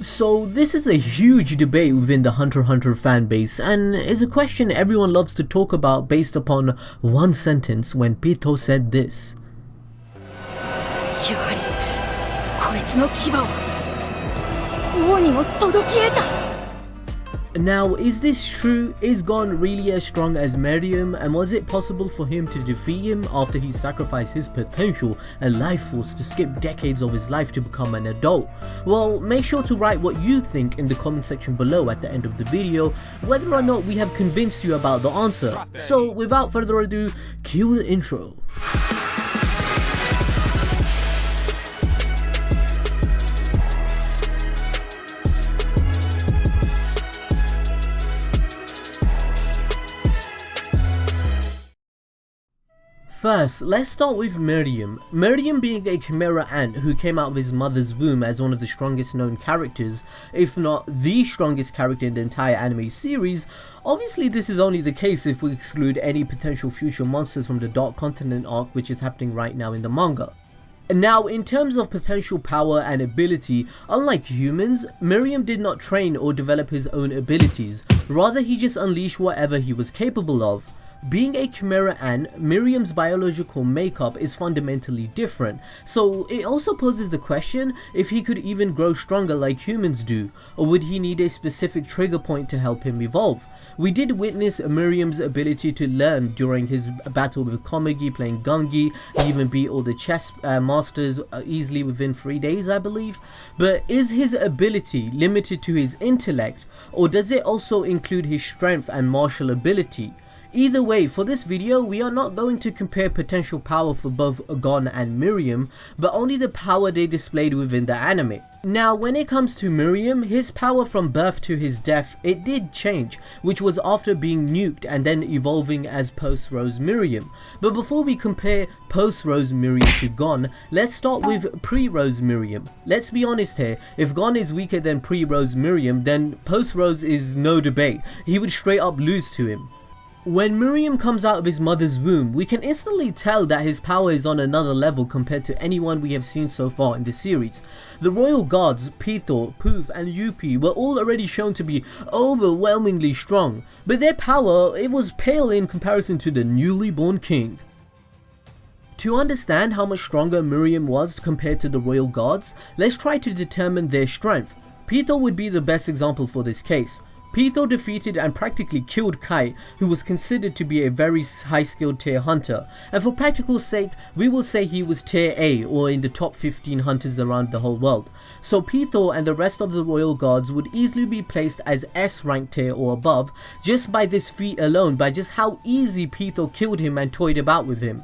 So this is a huge debate within the Hunter x Hunter fanbase and is a question everyone loves to talk about based upon one sentence when Pitou said this. Now, is this true? Is Gon really as strong as Meruem, and was it possible for him to defeat him after he sacrificed his potential and life force to skip decades of his life to become an adult? Well, make sure to write what you think in the comment section below at the end of the video, whether or not we have convinced you about the answer. So without further ado, cue the intro. First, let's start with Meruem. Meruem being a Chimera ant who came out of his mother's womb as one of the strongest known characters, if not the strongest character in the entire anime series. Obviously this is only the case if we exclude any potential future monsters from the Dark Continent arc, which is happening right now in the manga. Now, in terms of potential power and ability, unlike humans, Meruem did not train or develop his own abilities, rather he just unleashed whatever he was capable of. Being a Chimera ant, Meruem's biological makeup is fundamentally different, so it also poses the question if he could even grow stronger like humans do, or would he need a specific trigger point to help him evolve. We did witness Meruem's ability to learn during his battle with Komagi playing Gungi, and even beat all the chess masters easily within 3 days, I believe. But is his ability limited to his intellect, or does it also include his strength and martial ability? Either way, for this video, we are not going to compare potential power for both Gon and Meruem, but only the power they displayed within the anime. Now, when it comes to Meruem, his power from birth to his death, it did change, which was after being nuked and then evolving as post-Rose Meruem. But before we compare post-Rose Meruem to Gon, let's start with pre-Rose Meruem. Let's be honest here, if Gon is weaker than pre-Rose Meruem, then post-Rose is no debate. He would straight up lose to him. When Meruem comes out of his mother's womb, we can instantly tell that his power is on another level compared to anyone we have seen so far in the series. The royal guards, Pitou, Poof and Yuppie were all already shown to be overwhelmingly strong, but their power, it was pale in comparison to the newly born king. To understand how much stronger Meruem was compared to the royal guards, let's try to determine their strength. Pitou would be the best example for this case. Pitou defeated and practically killed Kite, who was considered to be a very high skilled tier hunter, and for practical sake we will say he was tier A, or in the top 15 hunters around the whole world. So Pitou and the rest of the royal guards would easily be placed as S rank tier or above just by this feat alone, by just how easy Pitou killed him and toyed about with him.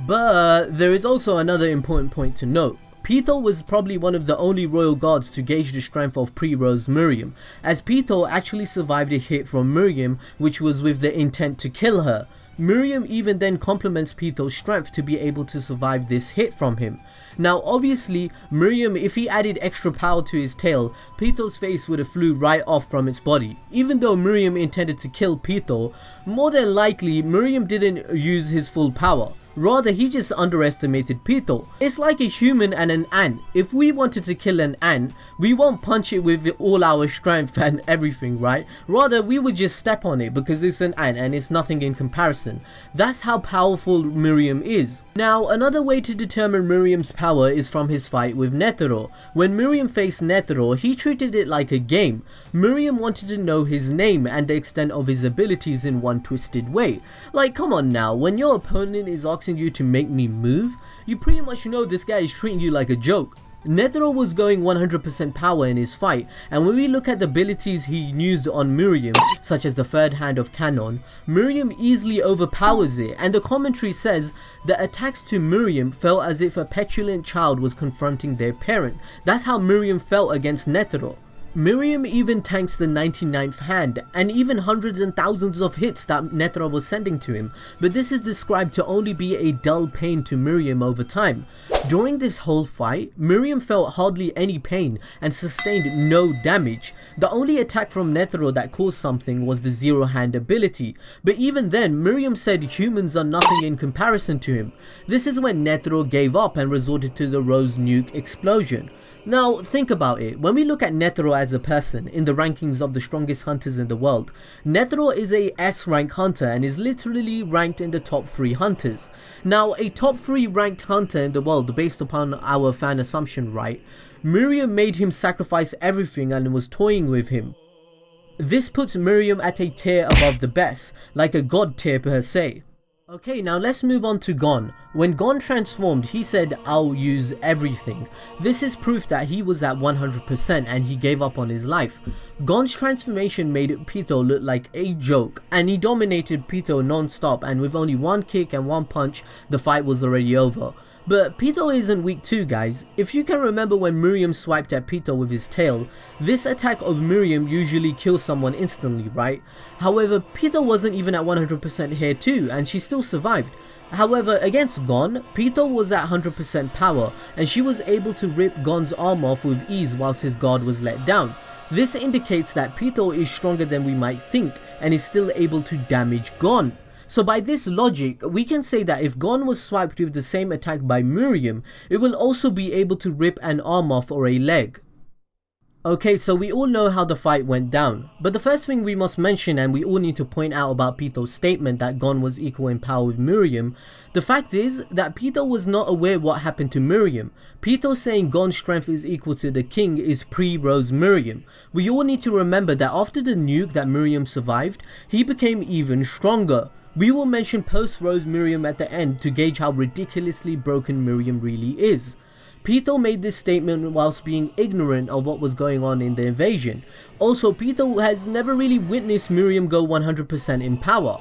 But there is also another important point to note. Pitou was probably one of the only royal guards to gauge the strength of pre-Rose Meruem, as Pitou actually survived a hit from Meruem, which was with the intent to kill her. Meruem even then complements Pitou's strength to be able to survive this hit from him. Now obviously, Meruem, if he added extra power to his tail, Pitou's face would have flew right off from its body. Even though Meruem intended to kill Pitou, more than likely Meruem didn't use his full power. Rather, he just underestimated Pitou. It's like a human and an ant. If we wanted to kill an ant, we won't punch it with all our strength and everything, right? Rather, we would just step on it because it's an ant and it's nothing in comparison. That's how powerful Meruem is. Now, another way to determine Meruem's power is from his fight with Netero. When Meruem faced Netero, he treated it like a game. Meruem wanted to know his name and the extent of his abilities in one twisted way. Like, come on now, when your opponent is asking you to make me move, you pretty much know this guy is treating you like a joke. Netero was going 100% power in his fight, and when we look at the abilities he used on Meruem, such as the third hand of Canon, Meruem easily overpowers it, and the commentary says the attacks to Meruem felt as if a petulant child was confronting their parent. That's how Meruem felt against Netero. Meruem even tanks the 99th hand, and even hundreds and thousands of hits that Netero was sending to him, but this is described to only be a dull pain to Meruem over time. During this whole fight, Meruem felt hardly any pain and sustained no damage. The only attack from Netero that caused something was the zero hand ability, but even then Meruem said humans are nothing in comparison to him. This is when Netero gave up and resorted to the Rose Nuke explosion. Now think about it, when we look at Netero as a person in the rankings of the strongest hunters in the world, Netero is a S rank hunter and is literally ranked in the top 3 hunters. Now a top 3 ranked hunter in the world, based upon our fan assumption, right, Meruem made him sacrifice everything and was toying with him. This puts Meruem at a tier above the best, like a god tier per se. Okay, now let's move on to Gon. When Gon transformed, he said, "I'll use everything." This is proof that he was at 100% and he gave up on his life. Gon's transformation made Pitou look like a joke, and he dominated Pitou non-stop, and with only one kick and one punch, the fight was already over. But Pitou isn't weak too, guys. If you can remember when Meruem swiped at Pitou with his tail, this attack of Meruem usually kills someone instantly, right? However, Pitou wasn't even at 100% here too, and she still survived. However, against Gon, Pitou was at 100% power, and she was able to rip Gon's arm off with ease whilst his guard was let down. This indicates that Pitou is stronger than we might think, and is still able to damage Gon. So by this logic, we can say that if Gon was swiped with the same attack by Meruem, it will also be able to rip an arm off or a leg. Okay, so we all know how the fight went down, but the first thing we must mention, and we all need to point out about Pitou's statement that Gon was equal in power with Meruem, the fact is that Pitou was not aware what happened to Meruem. Pitou saying Gon's strength is equal to the king is pre-Rose Meruem. We all need to remember that after the nuke that Meruem survived, he became even stronger. We will mention post-Rose Meruem at the end to gauge how ridiculously broken Meruem really is. Pitou made this statement whilst being ignorant of what was going on in the invasion. Also, Pitou has never really witnessed Meruem go 100% in power.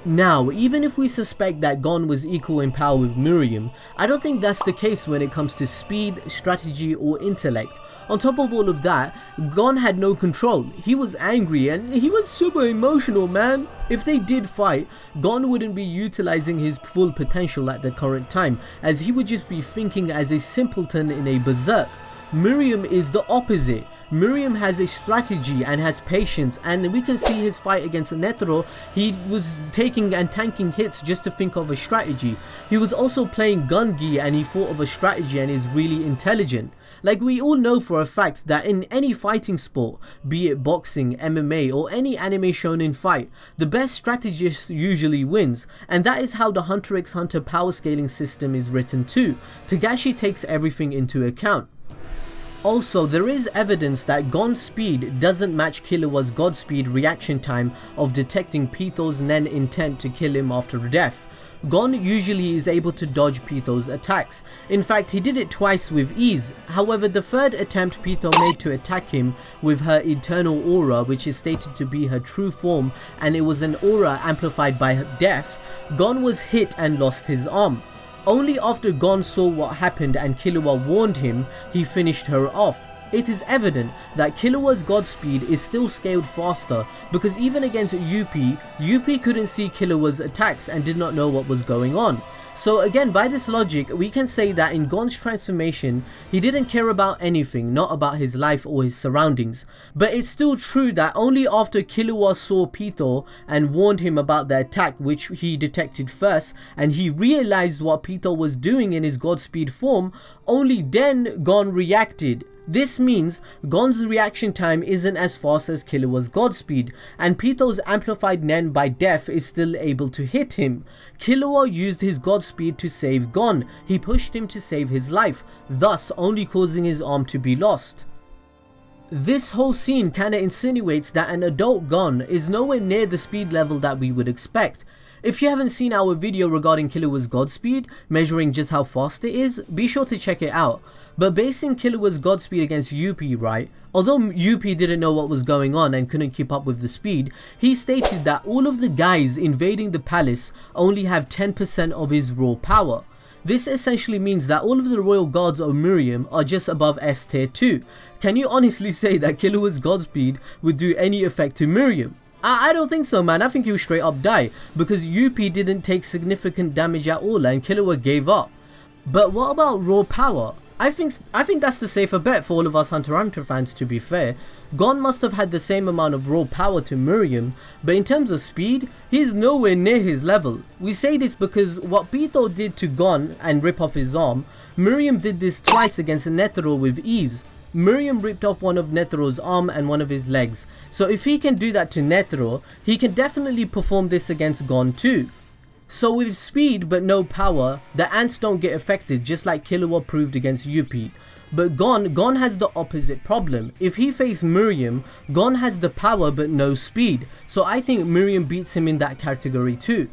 Now, even if we suspect that Gon was equal in power with Meruem, I don't think that's the case when it comes to speed, strategy or intellect. On top of all of that, Gon had no control. He was angry and he was super emotional, man. If they did fight, Gon wouldn't be utilizing his full potential at the current time, as he would just be thinking as a simpleton in a berserk. Meruem is the opposite. Meruem has a strategy and has patience, and we can see his fight against Netero. He was taking and tanking hits just to think of a strategy. He was also playing Gungi and he thought of a strategy and is really intelligent. Like, we all know for a fact that in any fighting sport, be it boxing, MMA or any anime shonen fight, the best strategist usually wins, and that is how the Hunter x Hunter power scaling system is written too. Togashi takes everything into account. Also, there is evidence that Gon's speed doesn't match Killua's Godspeed reaction time of detecting Pitou's Nen intent to kill him after death. Gon usually is able to dodge Pitou's attacks. In fact, he did it twice with ease. However, the third attempt Pitou made to attack him with her eternal aura, which is stated to be her true form, and it was an aura amplified by her death, Gon was hit and lost his arm. Only after Gon saw what happened and Killua warned him, he finished her off. It is evident that Killua's Godspeed is still scaled faster, because even against Youpi couldn't see Killua's attacks and did not know what was going on. So again, by this logic, we can say that in Gon's transformation, he didn't care about anything, not about his life or his surroundings. But it's still true that only after Killua saw Pitou and warned him about the attack, which he detected first, and he realized what Pitou was doing in his Godspeed form, only then Gon reacted. This means Gon's reaction time isn't as fast as Killua's Godspeed, and Pitou's amplified Nen by death is still able to hit him. Killua used his Godspeed to save Gon. He pushed him to save his life, thus only causing his arm to be lost. This whole scene kinda insinuates that an adult Gon is nowhere near the speed level that we would expect. If you haven't seen our video regarding Killua's Godspeed, measuring just how fast it is, be sure to check it out. But basing Killua's Godspeed against Youpi, right, although Youpi didn't know what was going on and couldn't keep up with the speed, he stated that all of the guys invading the palace only have 10% of his raw power. This essentially means that all of the royal guards of Meruem are just above S tier 2. Can you honestly say that Killua's god speed would do any effect to Meruem? I don't think so, man. I think he would straight up die because UP didn't take significant damage at all and Killua gave up. But what about raw power? I think that's the safer bet for all of us Hunter x Hunter fans, to be fair. Gon must have had the same amount of raw power to Meruem, but in terms of speed, he's nowhere near his level. We say this because what Pitou did to Gon and rip off his arm, Meruem did this twice against Netero with ease. Meruem ripped off one of Netero's arm and one of his legs, so if he can do that to Netero, he can definitely perform this against Gon too. So with speed but no power, the ants don't get affected, just like Killua proved against UP. But Gon has the opposite problem. If he faced Meruem, Gon has the power but no speed, so I think Meruem beats him in that category too.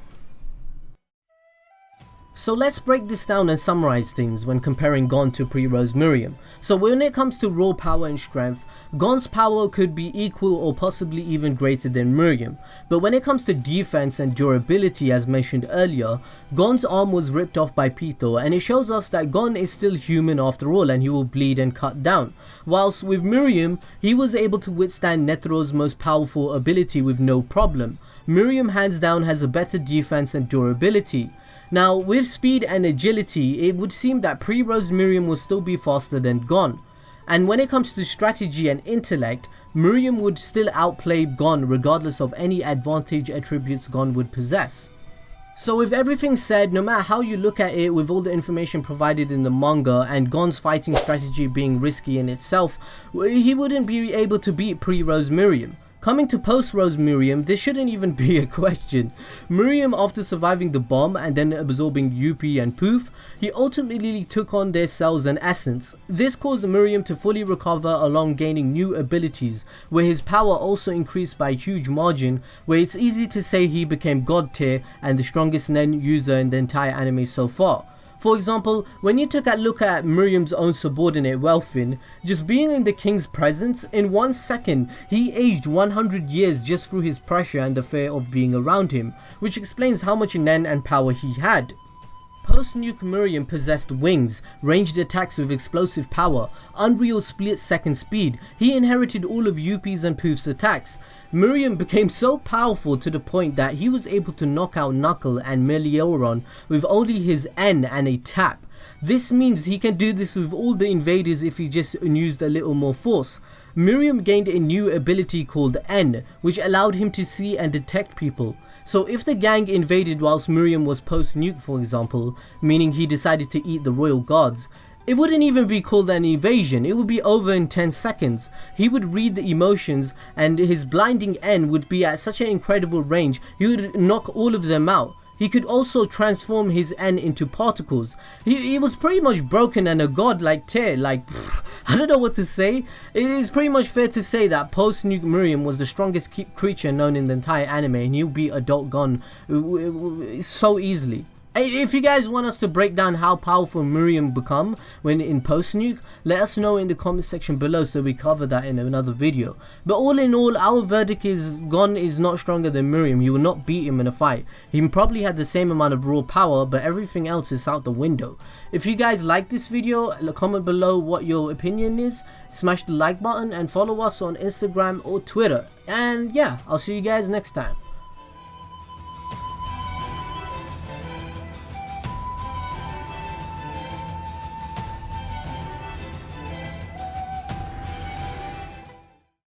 So let's break this down and summarize things when comparing Gon to pre-Rose Meruem. So when it comes to raw power and strength, Gon's power could be equal or possibly even greater than Meruem. But when it comes to defense and durability, as mentioned earlier, Gon's arm was ripped off by Pitou, and it shows us that Gon is still human after all and he will bleed and cut down. Whilst with Meruem, he was able to withstand Netero's most powerful ability with no problem. Meruem hands down has a better defense and durability. Now with speed and agility, it would seem that pre-Rose Meruem will still be faster than Gon. And when it comes to strategy and intellect, Meruem would still outplay Gon regardless of any advantage attributes Gon would possess. So with everything said, no matter how you look at it, with all the information provided in the manga and Gon's fighting strategy being risky in itself, he wouldn't be able to beat pre-Rose Meruem. Coming to post-Rose Meruem, this shouldn't even be a question. Meruem, after surviving the bomb and then absorbing UP and Poof, he ultimately took on their cells and essence. This caused Meruem to fully recover along gaining new abilities, where his power also increased by a huge margin, where it's easy to say he became god tier and the strongest Nen user in the entire anime so far. For example, when you took a look at Meruem's own subordinate Welfin, just being in the king's presence, in 1 second he aged 100 years just through his pressure and the fear of being around him, which explains how much Nen and power he had. Post-nuke Meruem possessed wings, ranged attacks with explosive power, unreal split-second speed. He inherited all of UP's and Poof's attacks. Meruem became so powerful to the point that he was able to knock out Knuckle and Melioron with only his N and a tap. This means he can do this with all the invaders if he just used a little more force. Meruem gained a new ability called N, which allowed him to see and detect people. So if the gang invaded whilst Meruem was post-nuke, for example, meaning he decided to eat the royal guards, it wouldn't even be called an invasion, it would be over in 10 seconds. He would read the emotions and his blinding N would be at such an incredible range, he would knock all of them out. He could also transform his N into particles. He was pretty much broken and a godlike tier, I don't know what to say. It is pretty much fair to say that post-nuke Meruem was the strongest creature known in the entire anime, and he'll beat adult Gon so easily. If you guys want us to break down how powerful Meruem become when in post-nuke, let us know in the comment section below so we cover that in another video. But all in all, our verdict is Gon is not stronger than Meruem. He will not beat him in a fight. He probably had the same amount of raw power, but everything else is out the window. If you guys like this video, comment below what your opinion is, smash the like button and follow us on Instagram or Twitter. And yeah, I'll see you guys next time.